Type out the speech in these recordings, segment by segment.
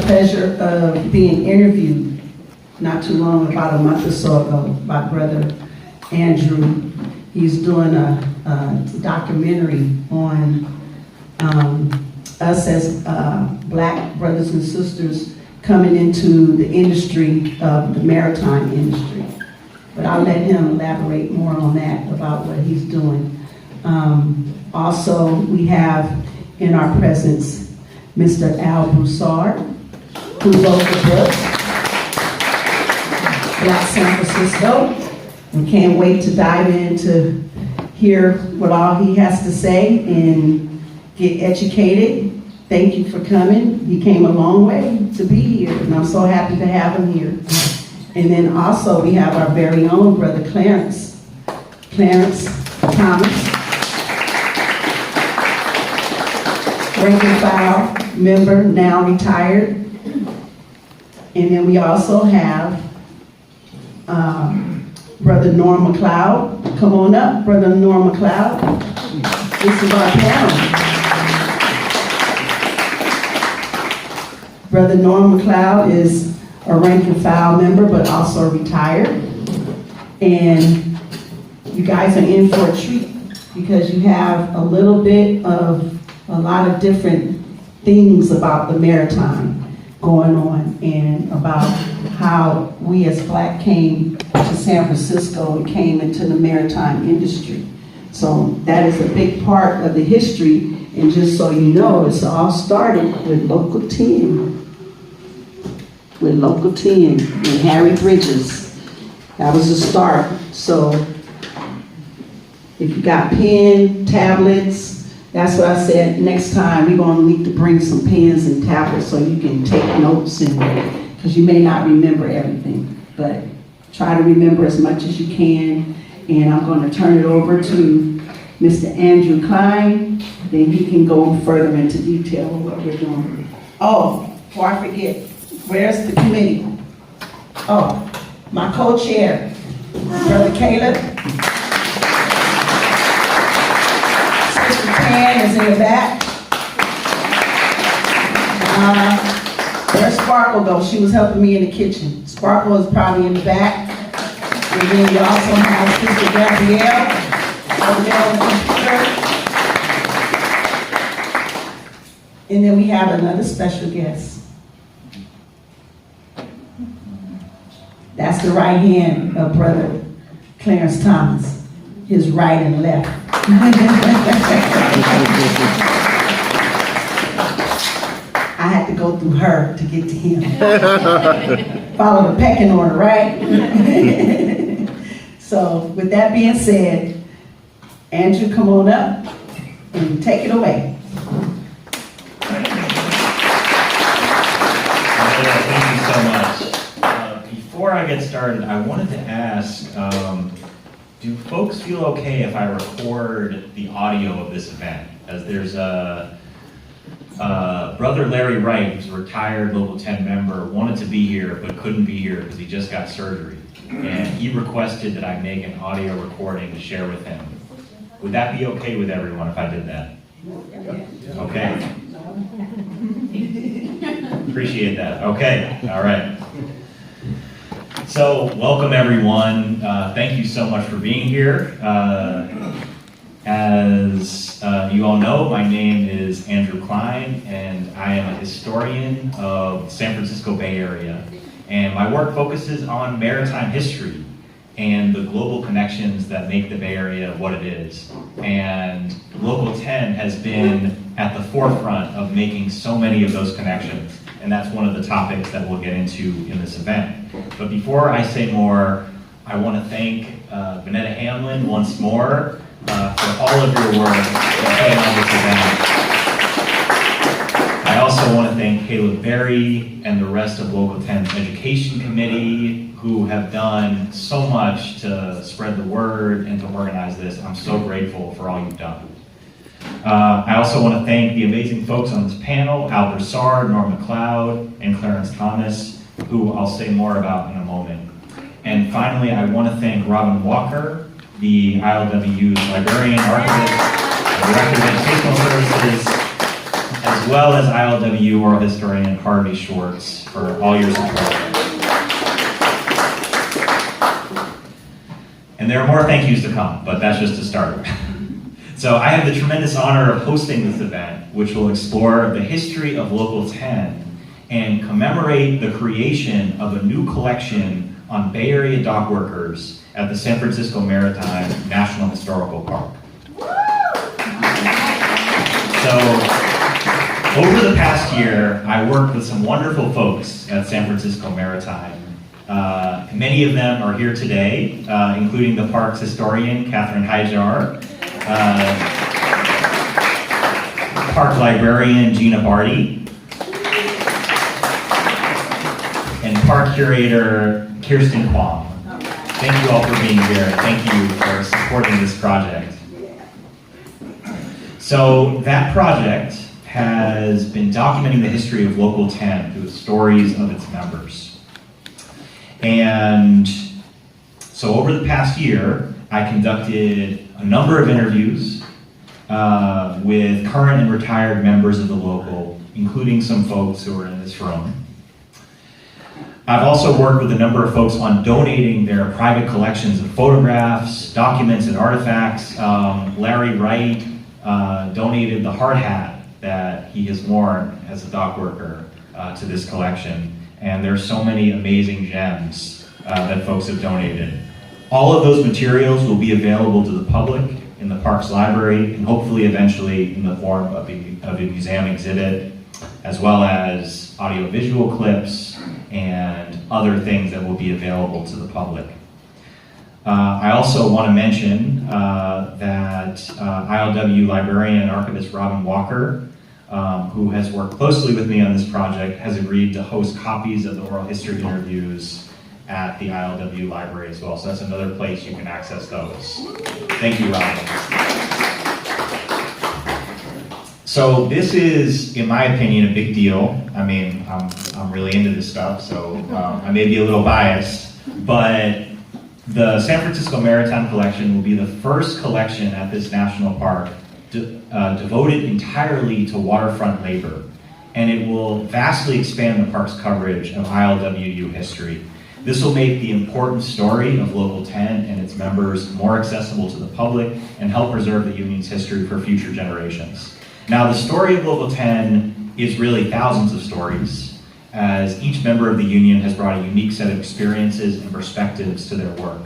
pleasure of being interviewed not too long, about a month or so ago, by Brother Andrew. He's doing a documentary on us as black brothers and sisters coming into the industry of the maritime industry. But I'll let him elaborate more on that, about what he's doing. Also, we have in our presence Mr. Broussard, who wrote the book, Black San Francisco. We can't wait to dive in to hear what all he has to say and get educated. Thank you for coming. He came a long way to be here, and I'm so happy to have him here. And then also we have our very own brother Clarence Thomas, rank and file member, now retired. And then we also have Brother Norm McLeod. Come on up, Brother Norm McLeod. This is our panel. Brother Norm McLeod is a rank and file member, but also retired. And you guys are in for a treat, because you have a little bit of a lot of different things about the maritime going on, and about how we as black came to San Francisco and came into the maritime industry. So that is a big part of the history. And just so you know, it's all started with Local 10. With Local 10 and Harry Bridges. That was the start. So if you got pen, tablets, that's what I said. Next time we're going to need to bring some pens and tablets so you can take notes, and because you may not remember everything, but try to remember as much as you can. And I'm going to turn it over to Mr. Andrew Klein. Then he can go further into detail of what we're doing. Oh, before I forget, where's the committee? Oh, my co-chair, Brother Caleb. Sister Pan is in the back. Where's Sparkle go? She was helping me in the kitchen. Sparkle is probably in the back. And then we also have Sister Gabrielle over there on the computer. And then we have another special guest. That's the right hand of Brother Clarence Thomas, his right and left. I had to go through her to get to him. Follow the pecking order, right? So with that being said, Andrew, come on up and take it away. Thank you so much. Before I get started, I wanted to ask, do folks feel okay if I record the audio of this event? As there's a Brother Larry Wright, who's a retired Local 10 member, wanted to be here but couldn't be here because he just got surgery. And he requested that I make an audio recording to share with him. Would that be okay with everyone if I did that? Okay. Appreciate that. Okay, all right. So, welcome everyone. Thank you so much for being here. As you all know, my name is Andrew Klein, and I am a historian of the San Francisco Bay Area. And my work focuses on maritime history and the global connections that make the Bay Area what it is. And Local 10 has been at the forefront of making so many of those connections. And that's one of the topics that we'll get into in this event. But before I say more, I want to thank Venetta Hamlin once more for all of your work in putting on this event. I also want to thank Caleb Berry and the rest of Local 10's Education Committee, who have done so much to spread the word and to organize this. I'm so grateful for all you've done. I also want to thank the amazing folks on this panel, Broussard, Norm McLeod, and Clarence Thomas, who I'll say more about in a moment. And finally, I want to thank Robin Walker, the ILWU's librarian, archivist, director of educational services, as well as ILW oral historian Harvey Schwartz for all your support. And there are more thank yous to come, but that's just a start. So I have the tremendous honor of hosting this event, which will explore the history of Local 10 and commemorate the creation of a new collection on Bay Area dock workers at the San Francisco Maritime National Historical Park. So, over the past year, I worked with some wonderful folks at San Francisco Maritime. Many of them are here today, including the park's historian, Catherine Hijar, park librarian, Gina Barty, and park curator, Kirsten Kwong. Thank you all for being here. Thank you for supporting this project. So that project has been documenting the history of Local 10 through the stories of its members. And so over the past year, I conducted a number of interviews with current and retired members of the local, including some folks who are in this room. I've also worked with a number of folks on donating their private collections of photographs, documents, and artifacts. Larry Wright donated the hard hat that he has worn as a dock worker to this collection. And there's so many amazing gems that folks have donated. All of those materials will be available to the public in the park's library and hopefully eventually in the form of a museum exhibit, as well as audiovisual clips and other things that will be available to the public. I also want to mention that ILW librarian and archivist Robin Walker, who has worked closely with me on this project, has agreed to host copies of the oral history interviews at the ILW library as well. So that's another place you can access those. Thank you, Robin. So this is, in my opinion, a big deal. I mean, I'm really into this stuff, so I may be a little biased, but the San Francisco Maritime Collection will be the first collection at this national park devoted entirely to waterfront labor, and it will vastly expand the park's coverage of ILWU history. This will make the important story of Local 10 and its members more accessible to the public and help preserve the union's history for future generations. Now, the story of Local 10 is really thousands of stories, as each member of the union has brought a unique set of experiences and perspectives to their work.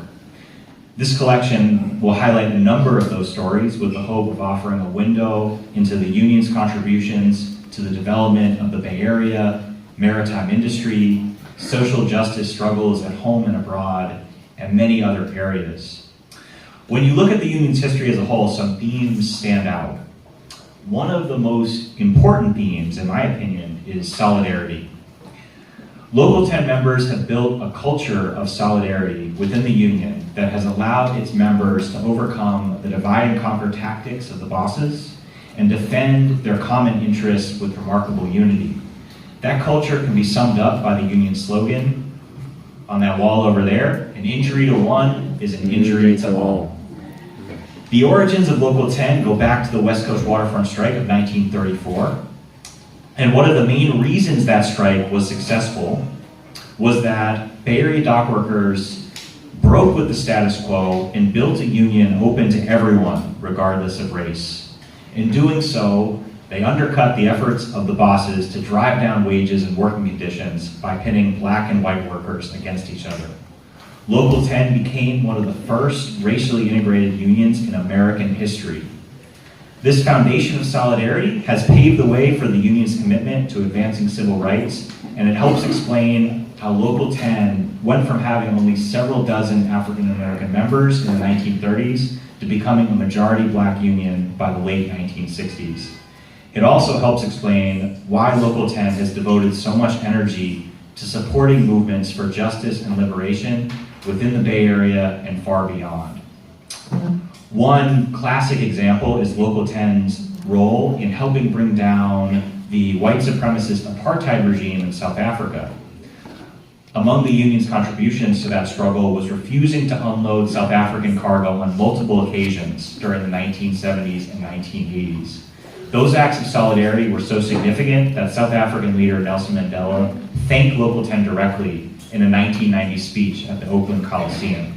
This collection will highlight a number of those stories with the hope of offering a window into the union's contributions to the development of the Bay Area, maritime industry, social justice struggles at home and abroad, and many other areas. When you look at the union's history as a whole, some themes stand out. One of the most important themes, in my opinion, is solidarity. Local 10 members have built a culture of solidarity within the union that has allowed its members to overcome the divide and conquer tactics of the bosses and defend their common interests with remarkable unity. That culture can be summed up by the union slogan on that wall over there: an injury to one is an injury to all. The origins of Local 10 go back to the West Coast waterfront strike of 1934. And one of the main reasons that strike was successful was that Bay Area dock workers broke with the status quo and built a union open to everyone, regardless of race. In doing so, they undercut the efforts of the bosses to drive down wages and working conditions by pitting black and white workers against each other. Local 10 became one of the first racially integrated unions in American history. This foundation of solidarity has paved the way for the union's commitment to advancing civil rights, and it helps explain how Local 10 went from having only several dozen African American members in the 1930s to becoming a majority black union by the late 1960s. It also helps explain why Local 10 has devoted so much energy to supporting movements for justice and liberation within the Bay Area and far beyond. One classic example is Local 10's role in helping bring down the white supremacist apartheid regime in South Africa. Among the union's contributions to that struggle was refusing to unload South African cargo on multiple occasions during the 1970s and 1980s. Those acts of solidarity were so significant that South African leader Nelson Mandela thanked Local 10 directly in a 1990 speech at the Oakland Coliseum.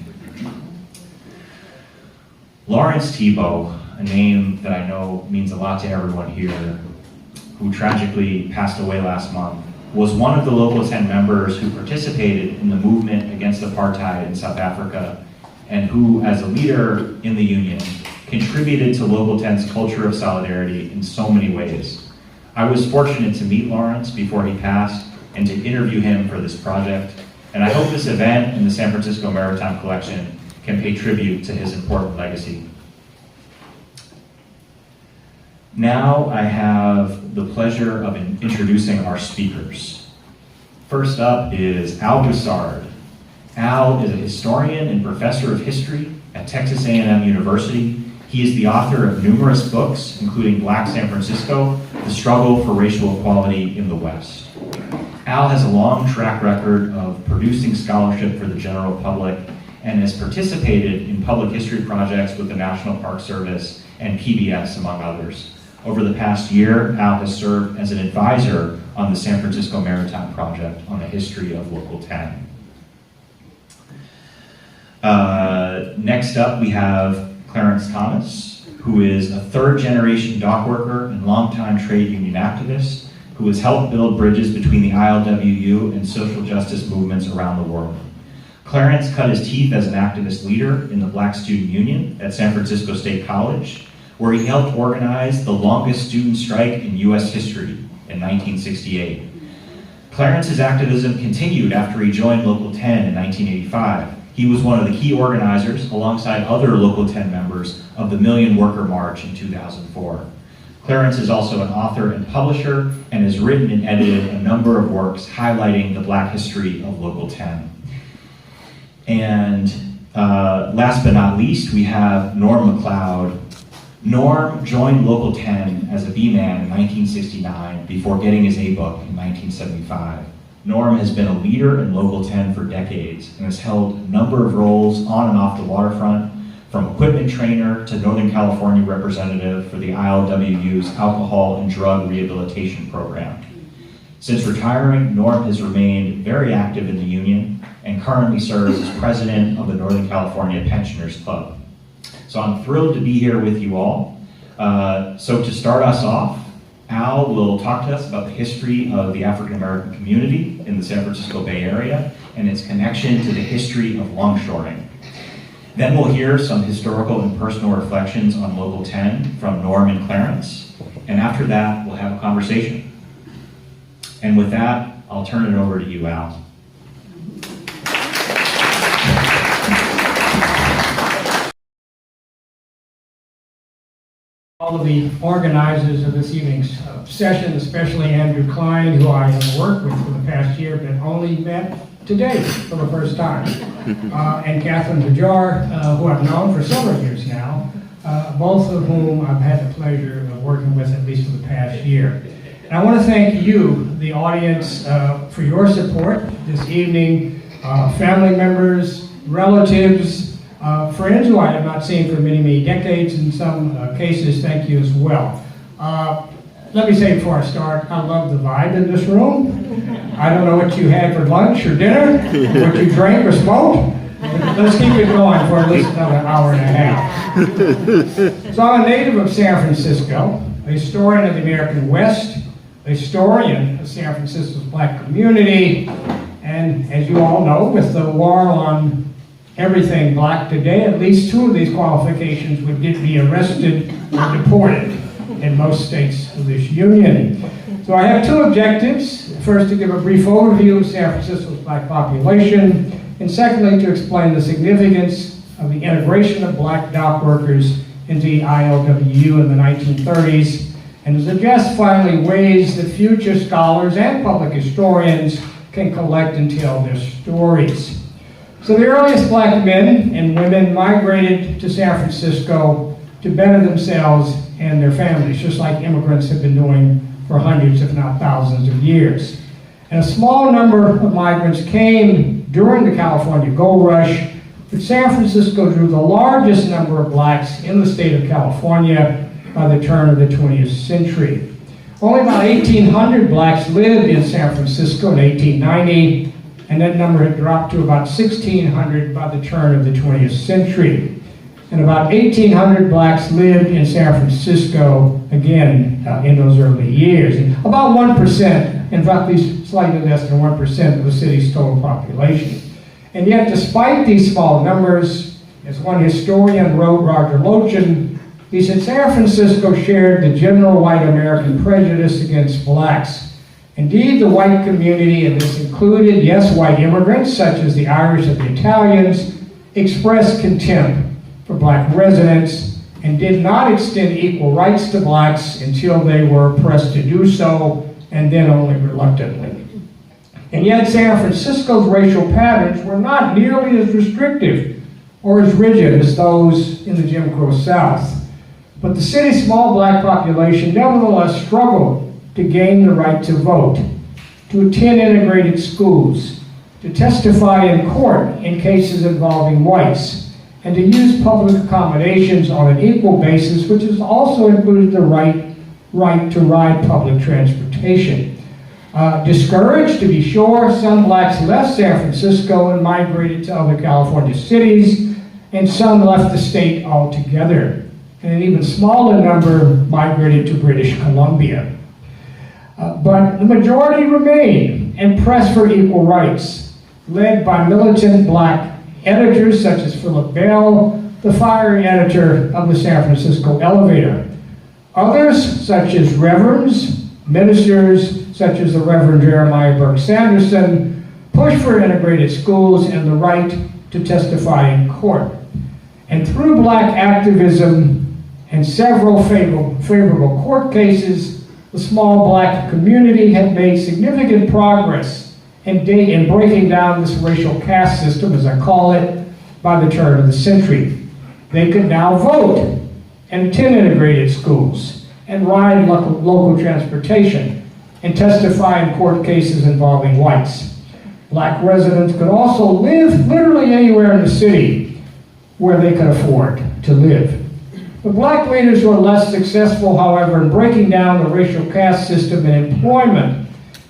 Lawrence Tebow, a name that I know means a lot to everyone here, who tragically passed away last month, was one of the Local 10 members who participated in the movement against apartheid in South Africa, and who, as a leader in the union, contributed to Local 10's culture of solidarity in so many ways. I was fortunate to meet Lawrence before he passed and to interview him for this project, and I hope this event in the San Francisco Maritime Collection can pay tribute to his important legacy. Now I have the pleasure of introducing our speakers. First up is Al Broussard. Al is a historian and professor of history at Texas A&M University. He is the author of numerous books, including Black San Francisco, The Struggle for Racial Equality in the West. Al has a long track record of producing scholarship for the general public and has participated in public history projects with the National Park Service and PBS, among others. Over the past year, Al has served as an advisor on the San Francisco Maritime Project on the history of Local 10. Next up, we have Clarence Thomas, who is a third-generation dock worker and longtime trade union activist who has helped build bridges between the ILWU and social justice movements around the world. Clarence cut his teeth as an activist leader in the Black Student Union at San Francisco State College, where he helped organize the longest student strike in US history in 1968. Clarence's activism continued after he joined Local 10 in 1985. He was one of the key organizers, alongside other Local 10 members, of the Million Worker March in 2004. Clarence is also an author and publisher and has written and edited a number of works highlighting the Black history of Local 10. And last but not least, we have Norm McLeod. Norm joined Local 10 as a B-man in 1969 before getting his A-book in 1975. Norm has been a leader in Local 10 for decades and has held a number of roles on and off the waterfront, from equipment trainer to Northern California representative for the ILWU's Alcohol and Drug Rehabilitation Program. Since retiring, Norm has remained very active in the union and currently serves as president of the Northern California Pensioners Club. So I'm thrilled to be here with you all. So to start us off, Al will talk to us about the history of the African American community in the San Francisco Bay Area and its connection to the history of longshoring. Then we'll hear some historical and personal reflections on Local 10 from Norm and Clarence, and after that, we'll have a conversation. And with that, I'll turn it over to you, Al. All of the organizers of this evening's session, especially Andrew Klein, who I have worked with for the past year, but only met today for the first time, and Catherine Hajar, who I've known for several years now, both of whom I've had the pleasure of working with at least for the past year. And I want to thank you, the audience, for your support this evening, family members, relatives, friends who I have not seen for many, many decades in some cases. Thank you as well. Let me say before I start, I love the vibe in this room. I don't know what you had for lunch or dinner, what you drank or smoked, but let's keep it going for at least another hour and a half. So I'm a native of San Francisco, a historian of the American West, a historian of San Francisco's Black community, and as you all know, with the war on everything Black today, at least two of these qualifications would get me arrested or deported in most states of this union. So I have two objectives. First, to give a brief overview of San Francisco's Black population, and secondly, to explain the significance of the integration of Black dock workers into the ILWU in the 1930s, and to suggest finally ways that future scholars and public historians can collect and tell their stories. So the earliest Black men and women migrated to San Francisco to better themselves and their families, just like immigrants have been doing for hundreds, if not thousands of years. And a small number of migrants came during the California Gold Rush, but San Francisco drew the largest number of Blacks in the state of California, by the turn of the 20th century. Only about 1,800 blacks lived in San Francisco in 1890, and that number had dropped to about 1,600 by the turn of the 20th century. And about 1,800 blacks lived in San Francisco, again, in those early years. And about 1%, in fact, slightly less than 1% of the city's total population. And yet, despite these small numbers, as one historian wrote, Roger Lochin, he said San Francisco shared the general white American prejudice against blacks. Indeed, the white community, and this included, yes, white immigrants, such as the Irish and the Italians, expressed contempt for black residents and did not extend equal rights to blacks until they were pressed to do so, and then only reluctantly. And yet San Francisco's racial patterns were not nearly as restrictive or as rigid as those in the Jim Crow South. But the city's small black population nevertheless struggled to gain the right to vote, to attend integrated schools, to testify in court in cases involving whites, and to use public accommodations on an equal basis, which has also included the right to ride public transportation. Discouraged, to be sure, some blacks left San Francisco and migrated to other California cities, and some left the state altogether. And an even smaller number migrated to British Columbia. But the majority remained and pressed for equal rights, led by militant black editors such as Philip Bell, the fiery editor of the San Francisco Elevator. Others, such as reverends, ministers, such as the Reverend Jeremiah Burke Sanderson, pushed for integrated schools and the right to testify in court. And through black activism and several favorable court cases, the small black community had made significant progress in breaking down this racial caste system, as I call it, by the turn of the century. They could now vote and attend integrated schools and ride local transportation and testify in court cases involving whites. Black residents could also live literally anywhere in the city where they could afford to live. The black leaders were less successful, however, in breaking down the racial caste system in employment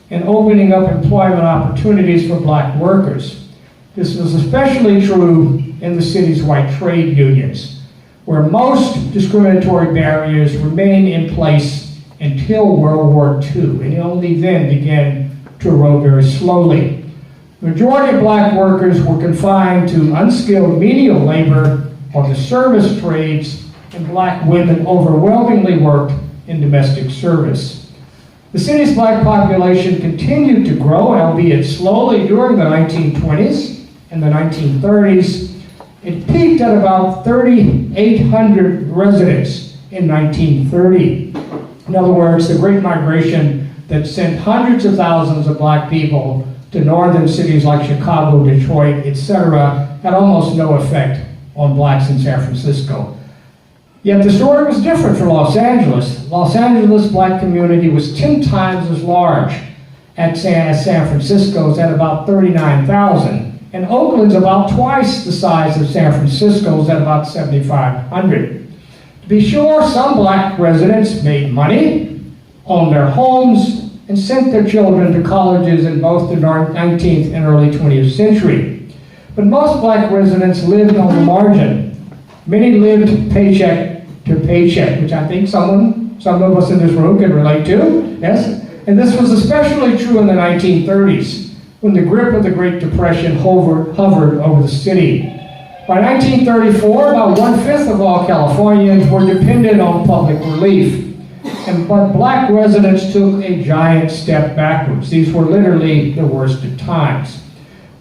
and opening up employment opportunities for black workers. This was especially true in the city's white trade unions, where most discriminatory barriers remained in place until World War II, and only then began to erode very slowly. The majority of black workers were confined to unskilled menial labor or the service trades, and black women overwhelmingly worked in domestic service. The city's black population continued to grow, albeit slowly, during the 1920s and the 1930s. It peaked at about 3,800 residents in 1930. In other words, the Great Migration that sent hundreds of thousands of black people to northern cities like Chicago, Detroit, etc., had almost no effect on blacks in San Francisco. Yet the story was different for Los Angeles. Los Angeles' black community was 10 times as large as San Francisco's at about 39,000, and Oakland's about twice the size of San Francisco's at about 7,500. To be sure, some black residents made money, owned their homes, and sent their children to colleges in both the 19th and early 20th century. But most black residents lived on the margin. Many lived paycheck to paycheck, which I think some of us in this room can relate to, yes? And this was especially true in the 1930s, when the grip of the Great Depression hovered over the city. By 1934, about 1/5 of all Californians were dependent on public relief. But black residents took a giant step backwards. These were literally the worst of times.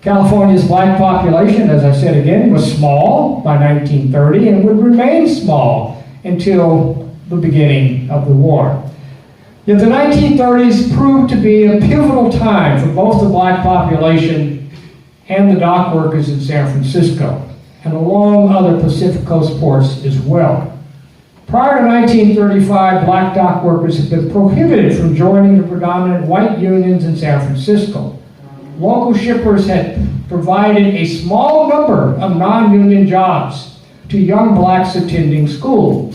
California's black population, as I said again, was small by 1930 and would remain small until the beginning of the war. Yet the 1930s proved to be a pivotal time for both the black population and the dock workers in San Francisco, and along other Pacific Coast ports as well. Prior to 1935, black dock workers had been prohibited from joining the predominant white unions in San Francisco. Local shippers had provided a small number of non-union jobs to young blacks attending school.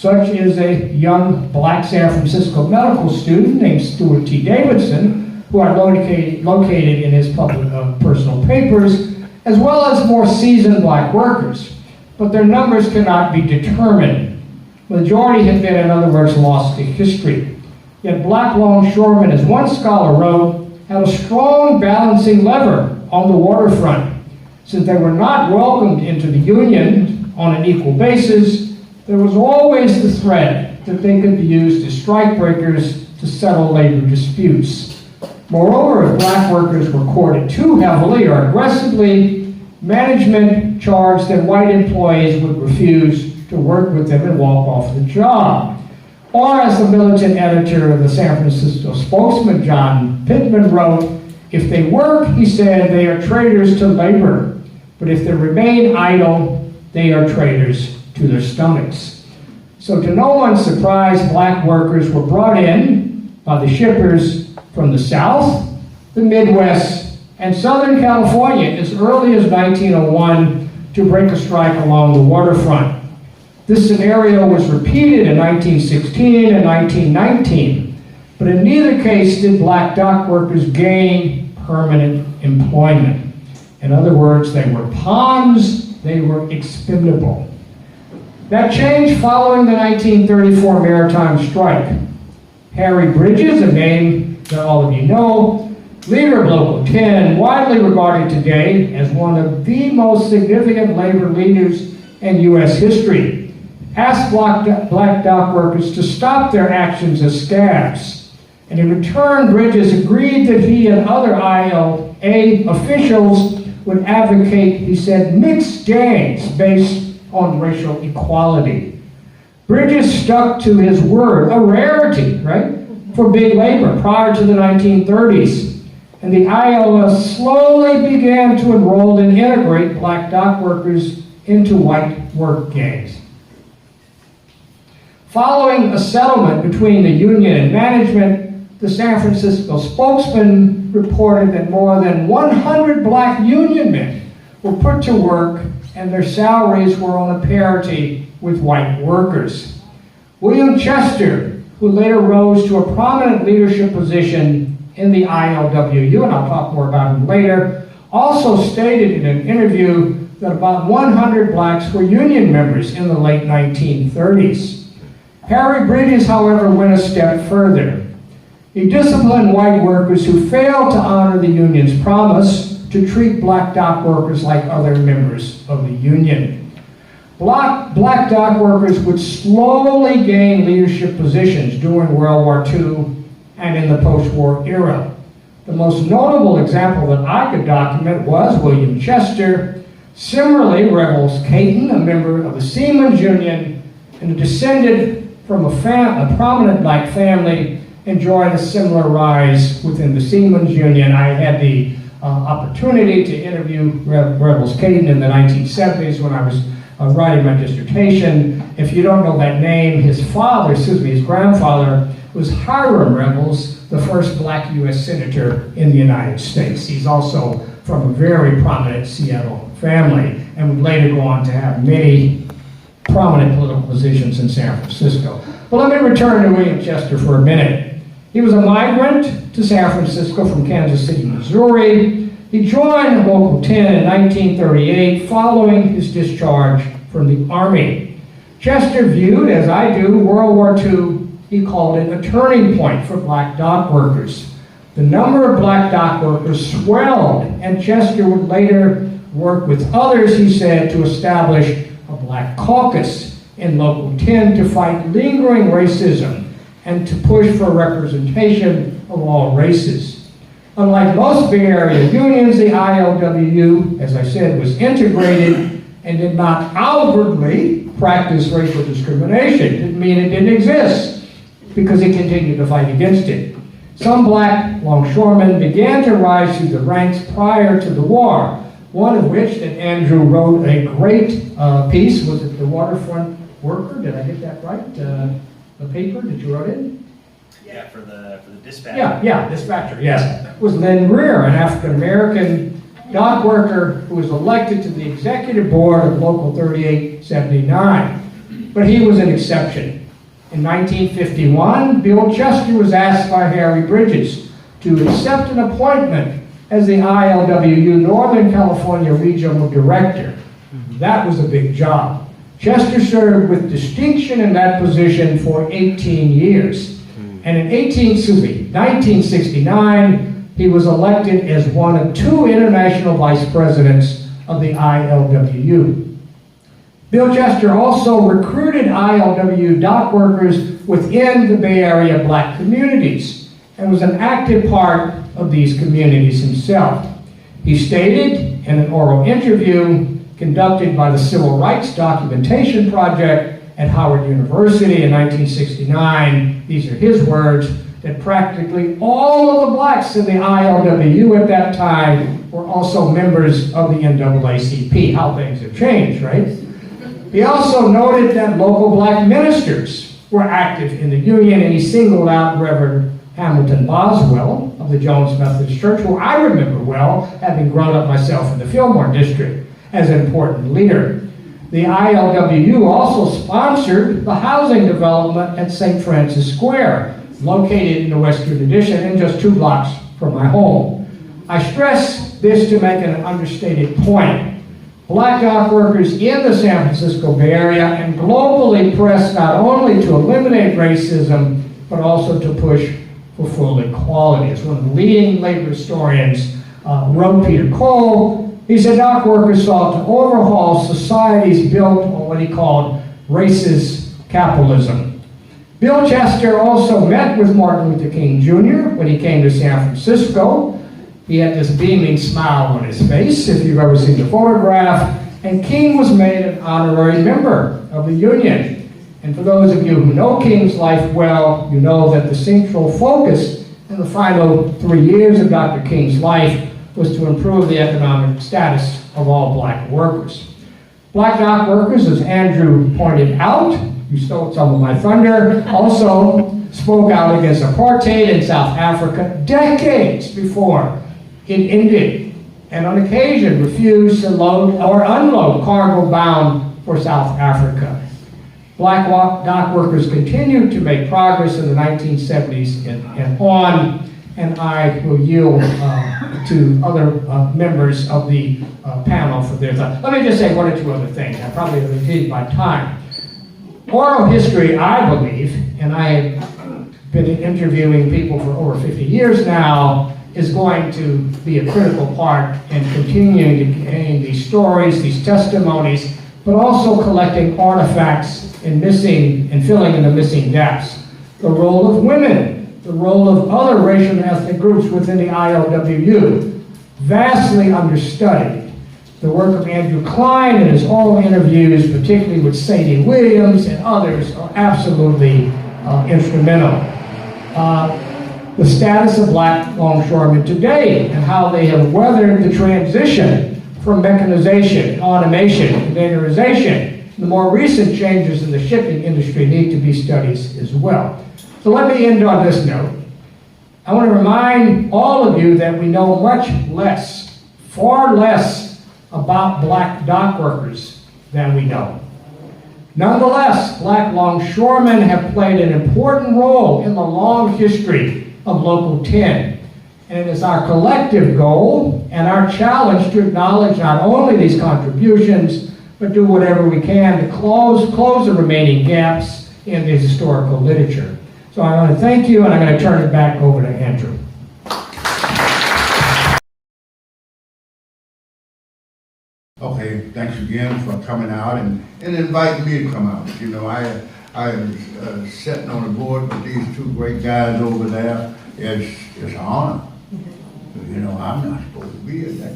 Such is a young black San Francisco medical student named Stuart T. Davidson, who I located in his personal papers, as well as more seasoned black workers. But their numbers cannot be determined. Majority have been, in other words, lost to history. Yet black longshoremen, as one scholar wrote, had a strong balancing lever on the waterfront. Since they were not welcomed into the Union on an equal basis, there was always the threat that they could be used as strikebreakers to settle labor disputes. Moreover, if black workers were courted too heavily or aggressively, management charged that white employees would refuse to work with them and walk off the job. Or, as the militant editor of the San Francisco Spokesman, John Pittman, wrote, if they work, he said, they are traitors to labor. But if they remain idle, they are traitors to their stomachs. So to no one's surprise, black workers were brought in by the shippers from the South, the Midwest, and Southern California as early as 1901 to break a strike along the waterfront. This scenario was repeated in 1916 and 1919, but in neither case did black dock workers gain permanent employment. In other words, they were pawns, they were expendable. That changed following the 1934 Maritime strike. Harry Bridges, a name that all of you know, leader of Local 10, widely regarded today as one of the most significant labor leaders in U.S. history, asked black dock workers to stop their actions as scabs. And in return, Bridges agreed that he and other ILA officials would advocate, he said, mixed gangs based on racial equality. Bridges stuck to his word, a rarity, right, for big labor prior to the 1930s. And the ILA slowly began to enroll and integrate black dock workers into white work gangs. Following a settlement between the union and management, the San Francisco Spokesman reported that more than 100 black union men were put to work and their salaries were on a parity with white workers. William Chester, who later rose to a prominent leadership position in the ILWU, and I'll talk more about him later, also stated in an interview that about 100 blacks were union members in the late 1930s. Harry Bridges, however, went a step further. He disciplined white workers who failed to honor the union's promise to treat black dock workers like other members of the union. Black dock workers would slowly gain leadership positions during World War II and in the post-war era. The most notable example that I could document was William Chester. Similarly, Revels Caton, a member of the Seamen's Union and a descendant from a prominent black family, enjoyed a similar rise within the Seamen's Union. I had the opportunity to interview Revels Caton in the 1970s when I was writing my dissertation. If you don't know that name, his grandfather was Hiram Revels, the first black U.S. senator in the United States. He's also from a very prominent Seattle family and would later go on to have many prominent political positions in San Francisco. But let me return to William Chester for a minute. He was a migrant to San Francisco from Kansas City, Missouri. He joined Local 10 in 1938 following his discharge from the Army. Chester viewed, as I do, World War II, he called it a turning point for black dock workers. The number of black dock workers swelled, and Chester would later work with others, he said, to establish a black caucus in Local 10 to fight lingering racism and to push for representation of all races. Unlike most Bay Area unions, the ILWU, as I said, was integrated and did not outwardly practice racial discrimination. It didn't mean it didn't exist, because it continued to fight against it. Some black longshoremen began to rise through the ranks prior to the war, one of which that Andrew wrote a great piece. Was it the Waterfront Worker? Did I get that right? The paper that you wrote in? Yeah, for the dispatch. Yeah, dispatcher, yes. It was Lynn Greer, an African-American dock worker who was elected to the executive board of Local 3879. but he was an exception. In 1951, Bill Chester was asked by Harry Bridges to accept an appointment as the ILWU Northern California Regional Director. That was a big job. Chester served with distinction in that position for 18 years. And in 1969, he was elected as one of 2 international vice presidents of the ILWU. Bill Chester also recruited ILWU dock workers within the Bay Area black communities and was an active part of these communities himself. He stated in an oral interview conducted by the Civil Rights Documentation Project at Howard University in 1969, these are his words, that practically all of the blacks in the ILWU at that time were also members of the NAACP. How things have changed, right? He also noted that local black ministers were active in the union, and he singled out Reverend Hamilton Boswell of the Jones Methodist Church, who I remember well, having grown up myself in the Fillmore district, as an important leader. The ILWU also sponsored the housing development at St. Francis Square, located in the Western Addition and just 2 blocks from my home. I stress this to make an understated point. Black dock workers in the San Francisco Bay Area and globally press not only to eliminate racism, but also to push for full equality. As one of the leading labor historians wrote, Peter Cole, he said dock workers sought to overhaul societies built on what he called racist capitalism. Bill Chester also met with Martin Luther King Jr. when he came to San Francisco. He had this beaming smile on his face, if you've ever seen the photograph, and King was made an honorary member of the Union. And for those of you who know King's life well, you know that the central focus in the final 3 years of Dr. King's life was to improve the economic status of all black workers. Black dock workers, as Andrew pointed out, you stole some of my thunder, also spoke out against apartheid in South Africa decades before it ended, and on occasion refused to load or unload cargo bound for South Africa. Black dock workers continued to make progress in the 1970s and on, and I will yield to other members of the panel for their thoughts. Let me just say 1 or 2 other things. I probably have exceeded my time. Oral history, I believe, and I have been interviewing people for over 50 years now, is going to be a critical part in continuing to gain these stories, these testimonies, but also collecting artifacts and filling in the missing gaps. The role of women, the role of other racial and ethnic groups within the ILWU, vastly understudied. The work of Andrew Klein and his oral interviews, particularly with Sadie Williams and others, are absolutely instrumental. The status of black longshoremen today and how they have weathered the transition from mechanization, automation, containerization. The more recent changes in the shipping industry need to be studied as well. So let me end on this note. I want to remind all of you that we know much less, far less, about black dock workers than we know. Nonetheless, black longshoremen have played an important role in the long history of Local 10. And it is our collective goal and our challenge to acknowledge not only these contributions, but do whatever we can to close the remaining gaps in the historical literature. So I want to thank you, and I'm going to turn it back over to Andrew. Okay, thanks again for coming out and inviting me to come out. You know, I am sitting on the board with these 2 great guys over there. It's an honor. You know, I'm not supposed to be at that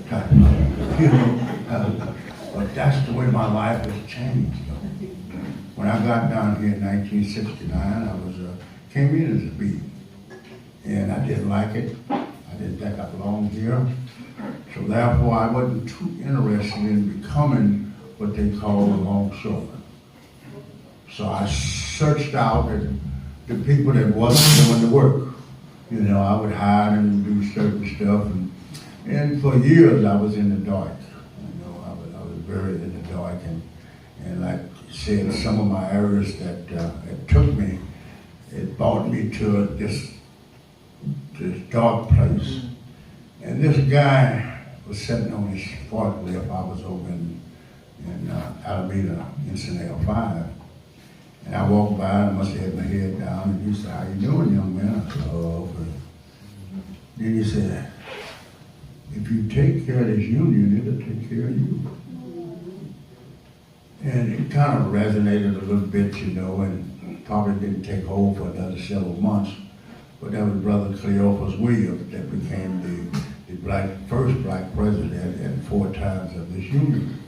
type of, you know, but that's the way my life has changed. When I got down here in 1969, I came in as a bee, and I didn't like it. I didn't think I belonged here. So therefore, I wasn't too interested in becoming what they call a longshoreman. So I searched out the people that wasn't doing the work. You know, I would hide and do certain stuff, and for years I was in the dark. You know, I was very in the dark, And like I said, some of my areas that it took me, it brought me to this dark place. And this guy was sitting on his forklift. I was over in Alameda, Encinal 5. And I walked by, I must have had my head down, and he said, "How you doing, young man?" I said, "Oh, okay." Then he said, "If you take care of this union, it'll take care of you." And it kind of resonated a little bit, you know, and probably didn't take hold for another several months. But that was Brother Cleophas Williams that became the first black president and 4 times of this union.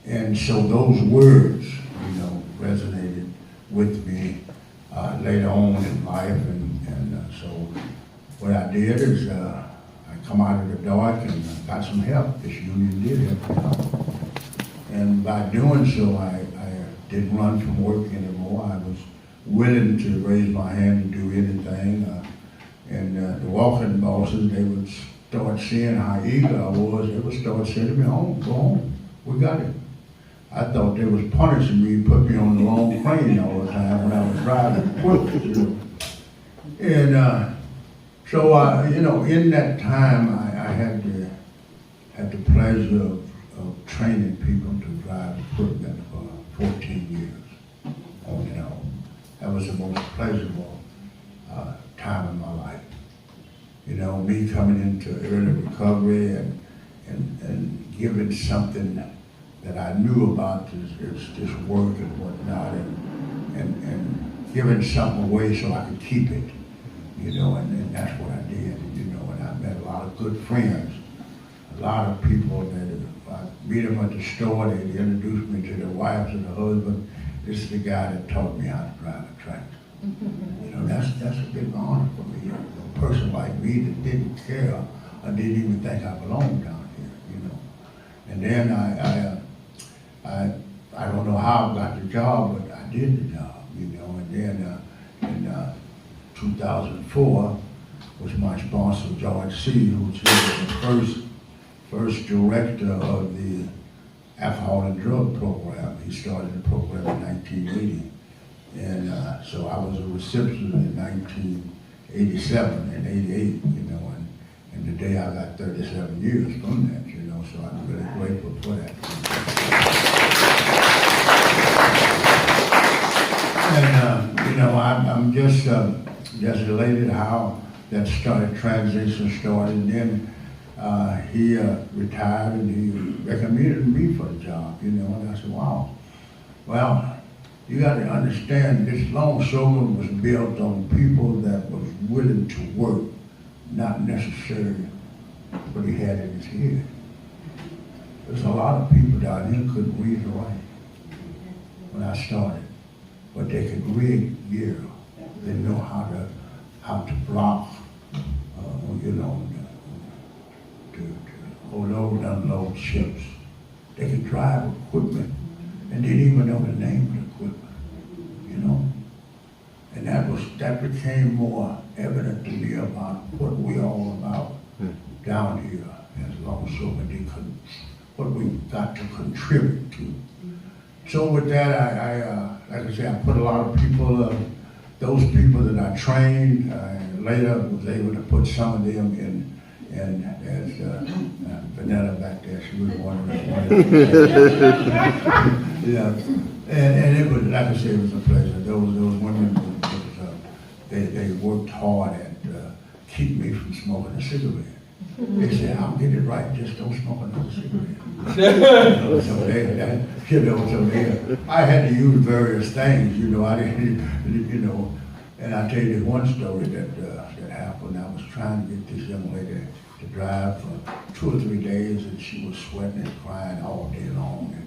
And so those words, you know, resonated with me later on in life. And so what I did is I come out of the dark and got some help. This union did help me out. And by doing so, I didn't run from work anymore. I was willing to raise my hand and do anything. And the walking bosses, they would start seeing how eager I was. They would start sending me home. "Go home. We got it." I thought they was punishing me, put me on the long crane all the time when I was driving equipment, you know. And so, you know, in that time, I had the pleasure of training people to drive equipment for 14 years on and on. That was the most pleasurable time in my life. You know, me coming into early recovery and giving something that I knew about this work and whatnot, and giving something away so I could keep it, you know, and that's what I did, you know, and I met a lot of good friends, a lot of people that I meet them at the store, they introduced me to their wives and their husband. This is the guy that taught me how to drive a tractor. You know, that's a big honor for me. A person like me that didn't care, I didn't even think I belonged down here, you know. And then I don't know how I got the job, but I did the job, you know. And then in 2004 was my sponsor, George C., who was the first director of the alcohol and drug program. He started the program in 1980. And so I was a recipient in 1987 and 88, you know, and today I got 37 years from that, you know, so I'm really grateful for that. And, you know, I'm just elated how that transition started. And then he retired and he recommended me for the job, you know, and I said, wow. Well, you got to understand this longshoreman was built on people that was willing to work, not necessarily what he had in his head. There's a lot of people down here who couldn't read or write when I started, but they could read gear. They know how to block, you know, to load and unload ships. They could drive equipment and didn't even know the name of the equipment, you know. And that became more evident to me about what we all about down here as longshoremen, what we got to contribute to. So with that, I like I said, I put a lot of people, those people that I trained, later was able to put some of them in as Venetta back there, she was one of them. Yeah, and it was, like I said, it was a pleasure. Those women, they worked hard at keep me from smoking a cigarette. They said, "I'll get it right, just don't smoke another cigarette." So I had to use various things, you know. I didn't, you know. And I'll tell you one story that happened. I was trying to get this young lady to drive for 2 or 3 days, and she was sweating and crying all day long. And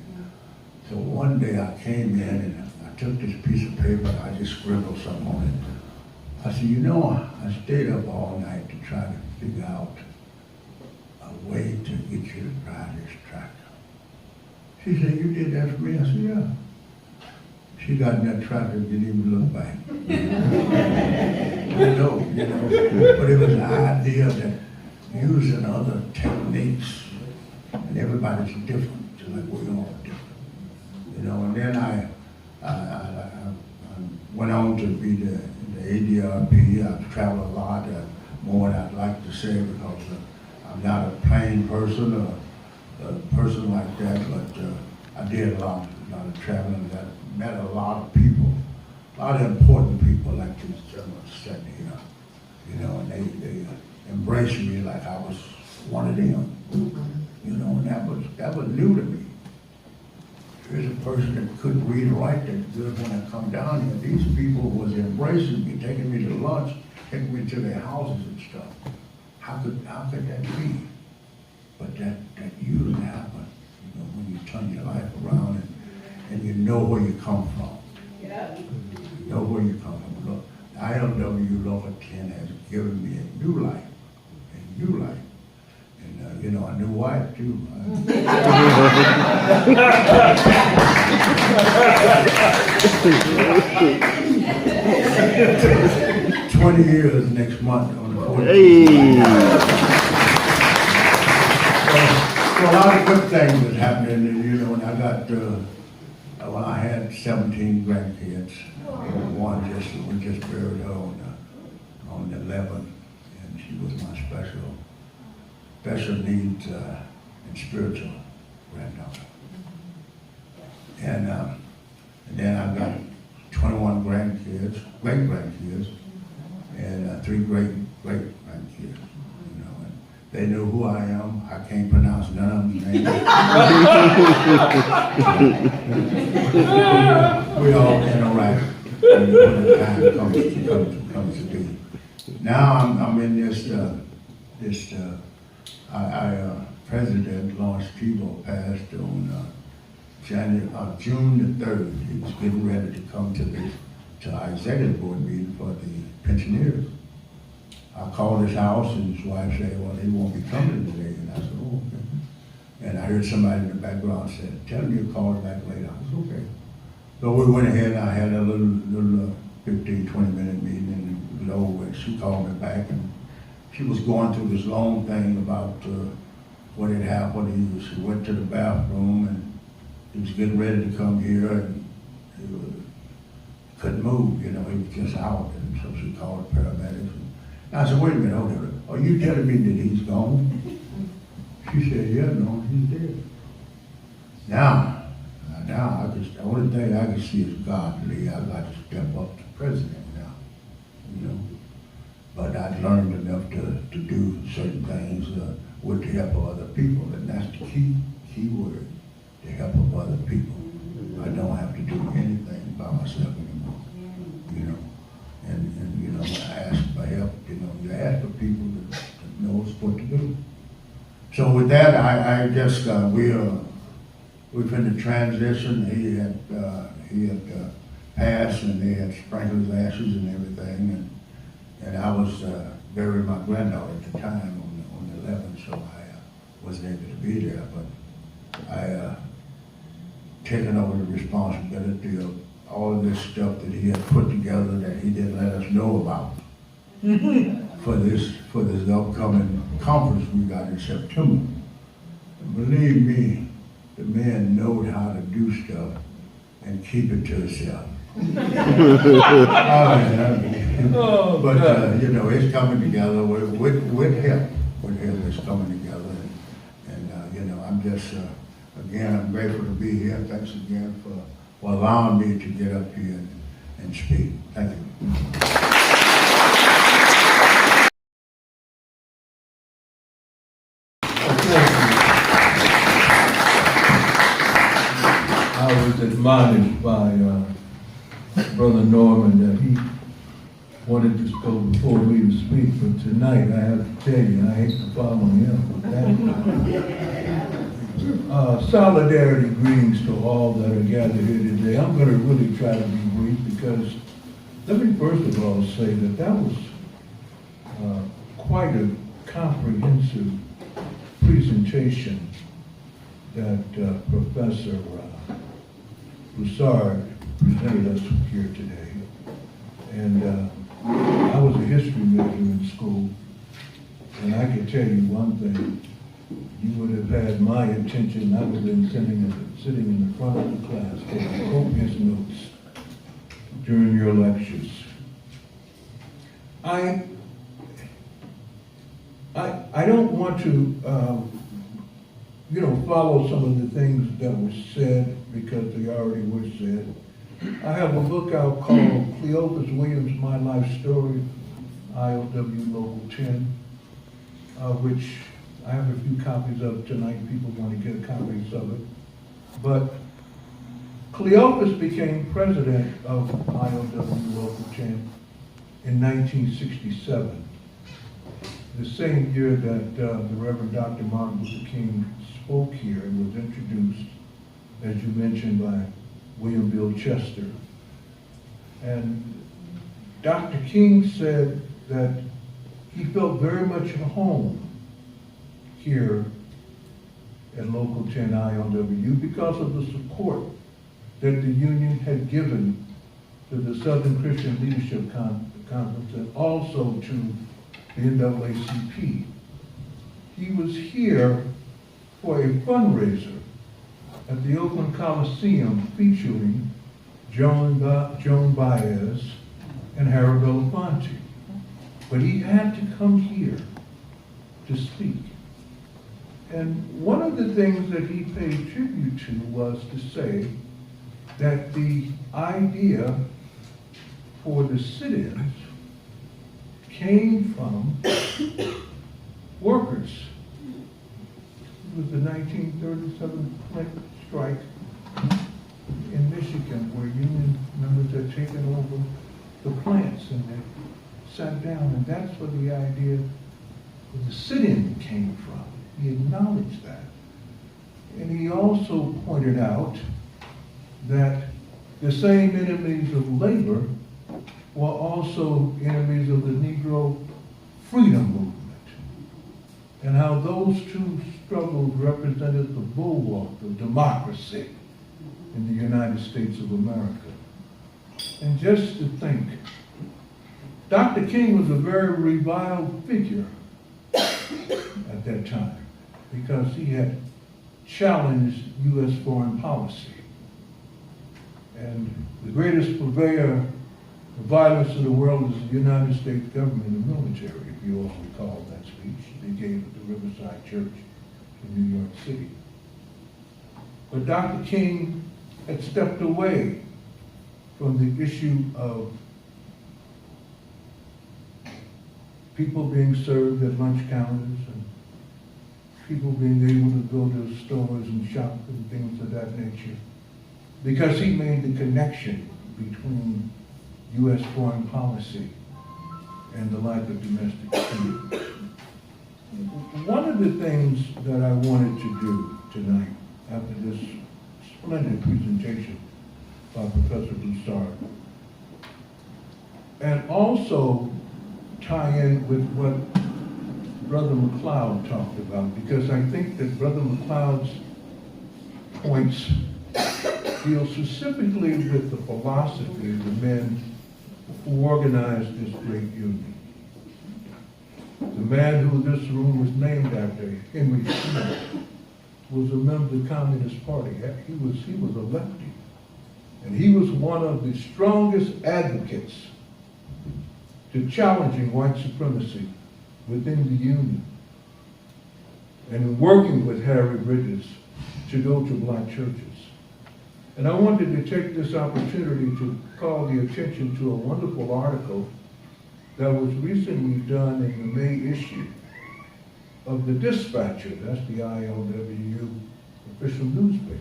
so one day I came in and I took this piece of paper and I just scribbled something on it. I said, you know, I stayed up all night to try to figure out a way to get you to drive this tractor. She said, you did that for me? I said, yeah. She got in that tractor and didn't even look back. I know, you know, but it was the idea that using other techniques, and everybody's different, just like we're all different. You and then I went on to be the ADRP. I've traveled a lot, more than I'd like to say, because I'm not a plain person or a person like that, but I did a lot of traveling. That met a lot of people, a lot of important people like these gentlemen sitting here, you know, and they embraced me like I was one of them, you know, and that was new to me. Here's a person that couldn't read or write that good when I come down here. These people was embracing me, taking me to lunch, taking me to their houses and stuff. How could that be? But that usually happens, you know, when you turn your life around and you know where you come from. Yeah. You know where you come from. Look, the ILW Local 10 has given me a new life, And, you know, a new wife too. 20 years next month on the 14th. Hey. So a lot of good things was happening, and you know, and I got, well, I had 17 grandkids. One we just buried her on the 11th, and she was my special needs and spiritual granddaughter. And then I got 21 grandkids, great grandkids, and 3 great grandkids. They knew who I am. I can't pronounce none of them's names. We all interact when the time comes to be. Now I'm in this President Lawrence Thibault passed on June the 3rd. He was getting ready to come to our executive board meeting for the pensioners. I called his house and his wife said, well, they won't be coming today. And I said, oh, okay. And I heard somebody in the background said, tell him you'll call back later. I was okay. So we went ahead and I had a little 15, 20-minute meeting, and it was over. And she called me back, and she was going through this long thing about what had happened. She went to the bathroom, and he was getting ready to come here, and he couldn't move, you know, he was just out. And so she called the paramedics. I said, wait a minute, hold on. Are you telling me that he's gone? She said, yeah, no, he's dead. Now, the only thing I can see is godly. I got to step up to president now, you know. But I've learned enough to do certain things with the help of other people, and that's the key word, the help of other people. I don't have to do anything by myself anymore, you know. And you know, when I ask for help, you know, you ask for people that knows what to do. So with that, I just we've been in transition. He had passed, and they had sprinkled his ashes and everything, and I was burying my granddaughter at the time on the 11th, so I wasn't able to be there. But I taken over the responsibility of all of this stuff that he had put together that he didn't let us know about for this upcoming conference we got in September. And believe me, the man knowed how to do stuff and keep it to himself. But you know, it's coming together with help. With him, it's coming together, and you know, I'm just again, I'm grateful to be here. Thanks again for allowing me to get up here and speak. Thank you. I was admonished by Brother Norman that he wanted to go before me to speak, but tonight I have to tell you, I hate to follow him with that. Solidarity greetings to all that are gathered here today. I'm going to really try to be brief because let me first of all say that was quite a comprehensive presentation that Professor Broussard presented us here today. And I was a history major in school, and I can tell you one thing, you would have had my attention. I would have been sitting in the front of the class taking copious notes during your lectures. I don't want to, follow some of the things that were said because they already were said. I have a book out called Cleopas Williams' My Life Story, IOW Local 10, which I have a few copies of tonight. People want to get copies of it. But Cleopas became president of IOW Local 10 in 1967, the same year that the Reverend Dr. Martin Luther King spoke here and was introduced, as you mentioned, by William Bill Chester. And Dr. King said that he felt very much at home here at Local 10 IOW because of the support that the union had given to the Southern Christian Leadership Conference and also to the NAACP. He was here for a fundraiser at the Oakland Coliseum featuring Joan Baez and Harry Belafonte. But he had to come here to speak. And one of the things that he paid tribute to was to say that the idea for the sit-ins came from workers. It was the 1937 Flint strike in Michigan where union members had taken over the plants and they sat down, and that's where the idea of the sit-in came from. He acknowledged that. And he also pointed out that the same enemies of labor were also enemies of the Negro freedom movement, and how those two struggles represented the bulwark of democracy in the United States of America. And just to think, Dr. King was a very reviled figure at that time because he had challenged U.S. foreign policy. And the greatest purveyor of violence in the world is the United States government and military, if you all recall that speech they gave at the Riverside Church in New York City. But Dr. King had stepped away from the issue of people being served at lunch counters and people being able to go to stores and shop and things of that nature, because he made the connection between U.S. foreign policy and the life of domestic security. One of the things that I wanted to do tonight, after this splendid presentation by Professor Broussard, and also tie in with what Brother McLeod talked about, because I think that Brother McLeod's points deal specifically with the philosophy of the men who organized this great union. The man who this room was named after, Henry Smith, was a member of the Communist Party. He was a lefty. And he was one of the strongest advocates to challenging white supremacy within the Union, and in working with Harry Bridges to go to black churches. And I wanted to take this opportunity to call the attention to a wonderful article that was recently done in the May issue of the Dispatcher, that's the ILWU official newspaper,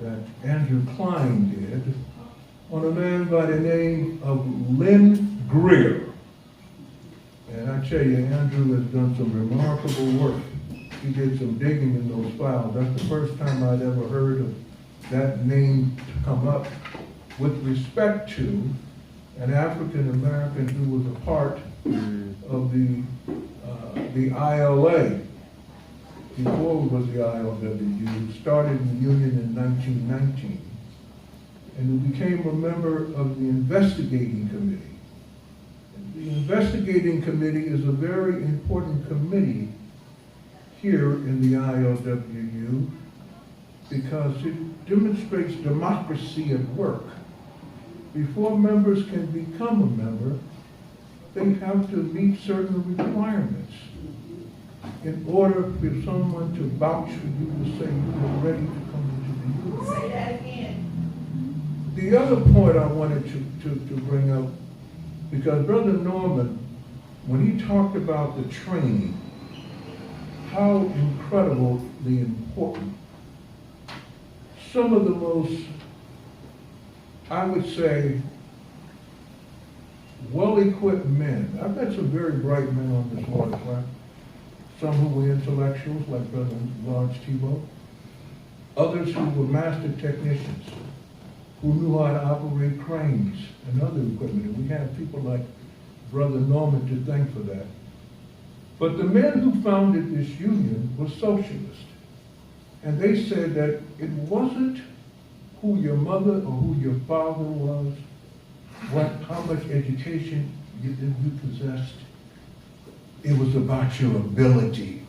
that Andrew Klein did on a man by the name of Lynn Greer. And I tell you, Andrew has done some remarkable work. He did some digging in those files. That's the first time I'd ever heard of that name come up with respect to an African American who was a part of the ILA before it was the ILWU, started in the Union in 1919, and who became a member of the investigating committee. And The investigating committee is a very important committee here in the ILWU because it demonstrates democracy at work. Before members can become a member, they have to meet certain requirements in order for someone to vouch for you to say you are ready to come into the union. Say that again. The other point I wanted to bring up, because Brother Norman, when he talked about the training, how incredibly important. Some of the most, I would say, well-equipped men. I've met some very bright men on this waterfront. Some who were intellectuals, like Brother Lawrence Tebow. Others who were master technicians, who knew how to operate cranes and other equipment. And we have people like Brother Norman to thank for that. But the men who founded this union were socialists. And they said that it wasn't who your mother or who your father was, how much education you possessed. It was about your ability.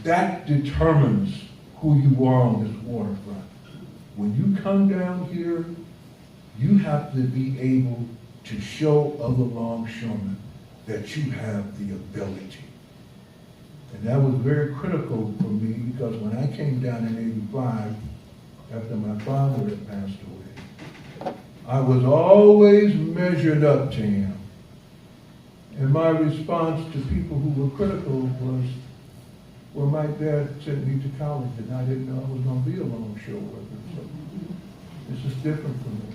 That determines who you are on this waterfront. When you come down here, you have to be able to show other longshoremen that you have the ability. And that was very critical for me because when I came down in '85, after my father had passed away, I was always measured up to him. And my response to people who were critical was, well, my dad sent me to college and I didn't know I was going to be a longshore worker. So this is different for me.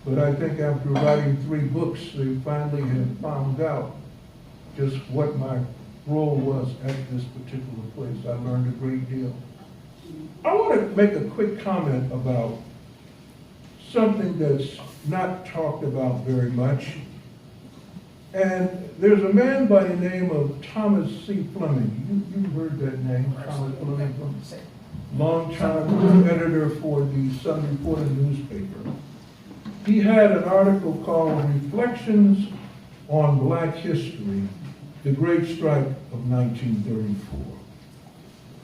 But I think after writing 3 books, they finally had found out just what my role was at this particular place. I learned a great deal. I want to make a quick comment about something that's not talked about very much. And there's a man by the name of Thomas C. Fleming. You've heard that name, Thomas Fleming, long-time editor for the Sun Reporter newspaper. He had an article called Reflections on Black History, the Great Strike of 1934.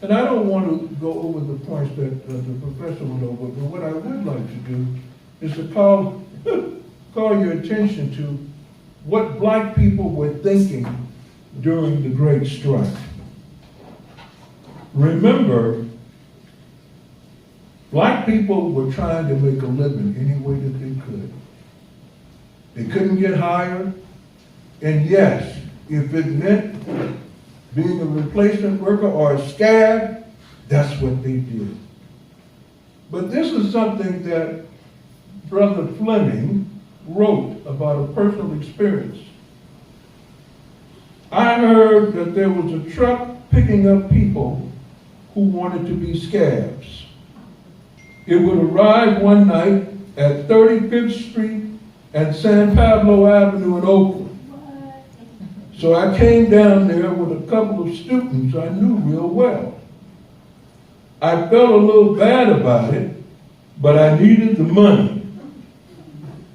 And I don't want to go over the points that the professor went over, but what I would like to do is to call your attention to what black people were thinking during the Great Strike. Remember, black people were trying to make a living any way that they could. They couldn't get hired, and yes, if it meant being a replacement worker or a scab, that's what they did. But this is something that Brother Fleming wrote about a personal experience. I heard that there was a truck picking up people who wanted to be scabs. It would arrive one night at 35th Street and San Pablo Avenue in Oakland. So I came down there with a couple of students I knew real well. I felt a little bad about it, but I needed the money.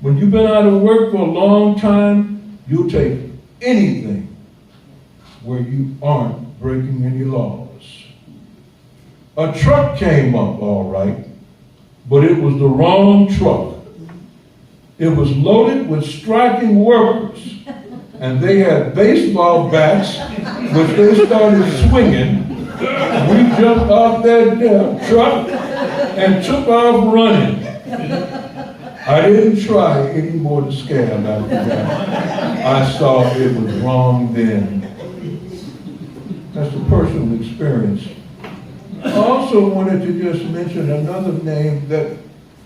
When you've been out of work for a long time, you'll take anything where you aren't breaking any laws. A truck came up, all right, but it was the wrong truck. It was loaded with striking workers, and they had baseball bats, which they started swinging. We jumped off that damn truck and took off running. I didn't try any more to scam after that. I saw it was wrong then. That's a personal experience. I also wanted to just mention another name that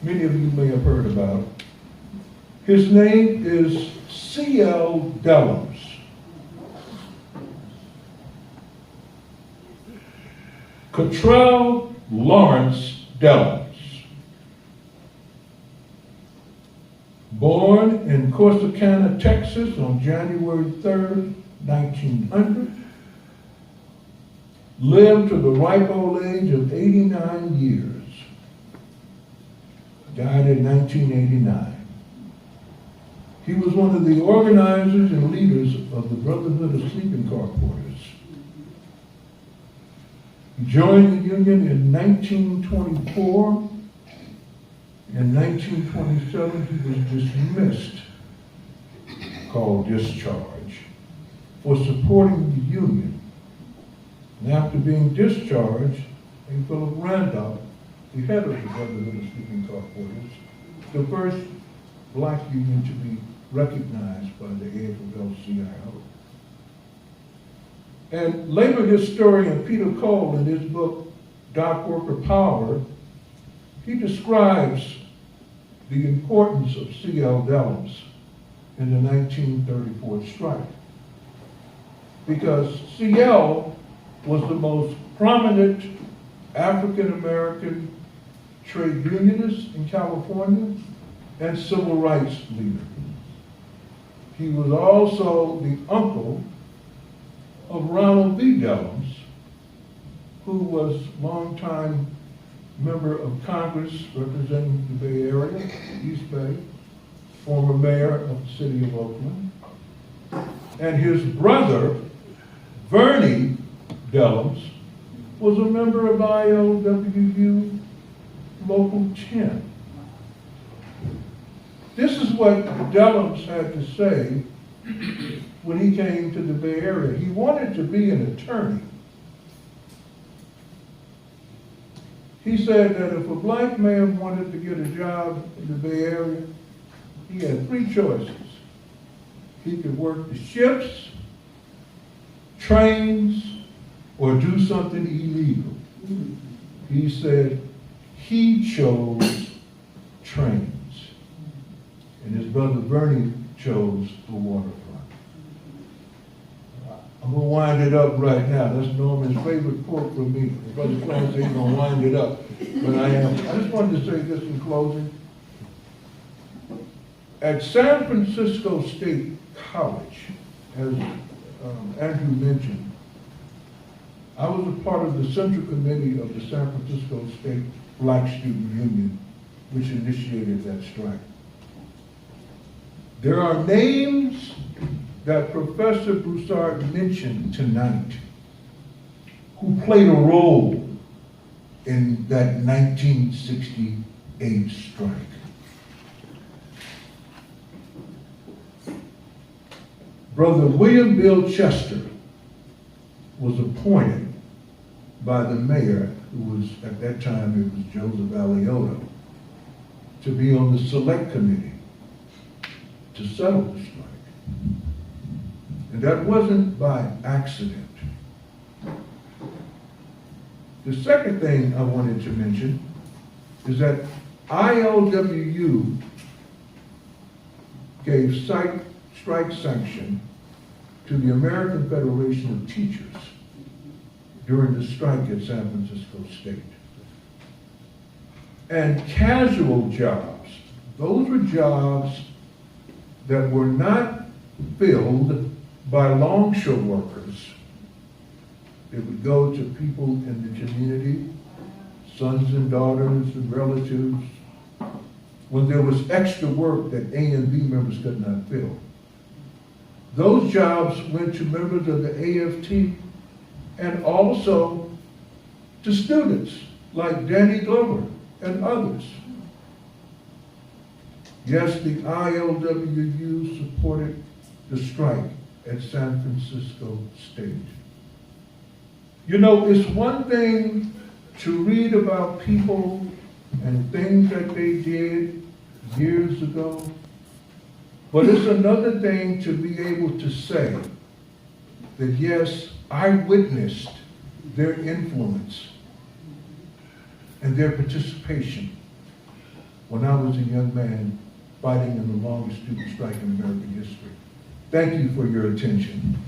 many of you may have heard about. His name is C.L. Dellums. Cottrell Lawrence Dellums. Born in Corsicana, Texas on January 3rd, 1900. Lived to the ripe old age of 89 years. Died in 1989. He was one of the organizers and leaders of the Brotherhood of Sleeping Car Porters. He joined the union in 1924. In 1927, he was dismissed, called discharge, for supporting the union. And after being discharged, Philip Randolph, the head of the Brotherhood of Sleeping Car Porters, the first black union to be recognized by the AFL-CIO. And labor historian Peter Cole, in his book, Dock Worker Power, he describes the importance of C.L. Dellums in the 1934 strike. Because C.L. was the most prominent African-American trade unionist in California and civil rights leader. He was also the uncle of Ronald B. Dellums, who was longtime member of Congress representing the Bay Area, East Bay, former mayor of the city of Oakland. And his brother, Vernie Dellums, was a member of ILWU Local 10. This is what Dellums had to say when he came to the Bay Area. He wanted to be an attorney. He said that if a black man wanted to get a job in the Bay Area, he had three choices. He could work the ships, trains, or do something illegal. He said he chose trains. And his brother Bernie chose the waterfront. I'm gonna wind it up right now. That's Norman's favorite quote from me. Brother Clarence ain't gonna wind it up, but I am. I just wanted to say this in closing. At San Francisco State College, as Andrew mentioned, I was a part of the Central Committee of the San Francisco State Black Student Union, which initiated that strike. There are names that Professor Broussard mentioned tonight who played a role in that 1968 strike. Brother William Bill Chester was appointed by the mayor, who was, at that time, it was Joseph Alioto, to be on the select committee to settle the strike. And that wasn't by accident. The second thing I wanted to mention is that ILWU gave strike sanction to the American Federation of Teachers during the strike at San Francisco State. And casual jobs, those were jobs that were not filled by longshore workers. It would go to people in the community, sons and daughters and relatives, when there was extra work that A and B members could not fill. Those jobs went to members of the AFT and also to students like Danny Glover and others. Yes, the ILWU supported the strike at San Francisco State. You know, it's one thing to read about people and things that they did years ago, but it's another thing to be able to say that, yes, I witnessed their influence and their participation when I was a young man fighting in the longest student strike in American history. Thank you for your attention.